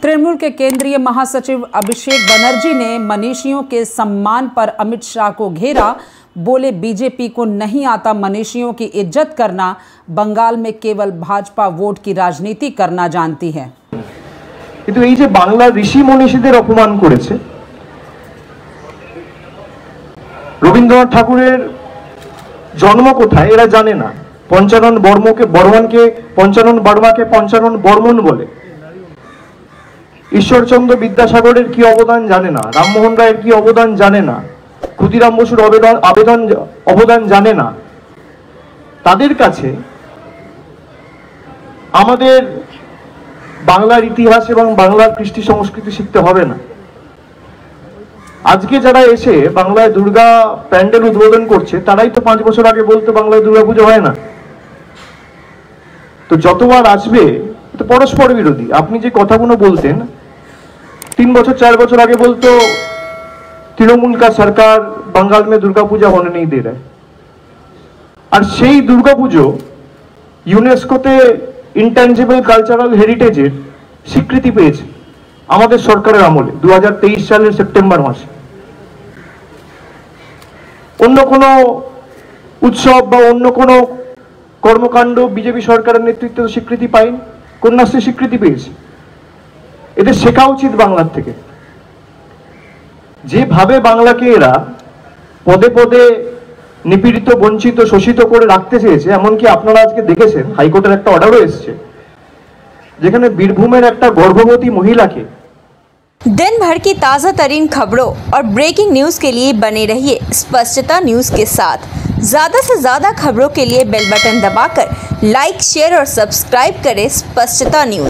तृणमूल के केंद्रीय महासचिव अभिषेक बनर्जी ने मनीषियों के सम्मान पर अमित शाह को घेरा। बोले, बीजेपी को नहीं आता मनीषियों की इज्जत करना, बंगाल में केवल भाजपा वोट की राजनीति करना जानती है। কিন্তু এই যে বাংলা ঋষি মনীষীদের অপমান করেছে, রবীন্দ্রনাথ ঠাকুরের জন্ম কোথায় এরা জানে না। পঞ্চানন বর্মাকে পঞ্চানন বর্মন বলে। ঈশ্বরচন্দ্র বিদ্যাসাগরের কি অবদান জানে না, রামমোহন রায়ের কি অবদান জানে না, ক্ষুদিরাম বসুর অবদান জানে না। তাদের কাছে আমাদের বাংলার ইতিহাস এবং বাংলার কৃষ্টি সংস্কৃতি শিখতে হবে না। আজকে যারা এসে বাংলায় দুর্গা প্যান্ডেল উদ্বোধন করছে তারাই তো 5 বছর আগে বলতো বাংলায় দুর্গাপুজো হয় না। তো যতবার আসবে তো পরস্পর বিরোধী। আপনি যে কথাগুলো বলতেন 3 বছর 4 বছর আগে বলতো तृणमूल का सरकार बंगाल में दुर्गा पूजा होने नहीं दे रहा है। और সেই দুর্গা পুজো ইউনেস্কোতে ইনট্যাঞ্জিবল কালচারাল হেরিটেজের স্বীকৃতি পেয়েছে আমাদের সরকারের আমলে 2023 সালের সেপ্টেম্বর মাসে। অন্য কোনো উৎসব বা অন্য কোনো কর্মকাণ্ড বিজেপি সরকারের নেতৃত্বে স্বীকৃতি পায়নি, কন্যাশ্রী স্বীকৃতি পেয়েছে। এদের শেখা উচিত বাংলার থেকে। যেভাবে বাংলাকে এরা পদে পদে নিপীড়িত, বঞ্চিত, শোষিত করে রাখতে চেয়েছে, এমনকি আপনারা আজকে দেখেছেন হাইকোর্টের একটা অর্ডারও এসেছে যেখানে বীরভূমের একটা গর্ভবতী মহিলাকে। दिन भर की ताज़ा तरीन खबरों और ब्रेकिंग न्यूज़ के लिए बने रहिए स्पष्टता न्यूज़ के साथ। ज़्यादा से ज़्यादा खबरों के लिए बेल बटन दबाकर लाइक, शेयर और सब्सक्राइब करें स्पष्टता न्यूज़।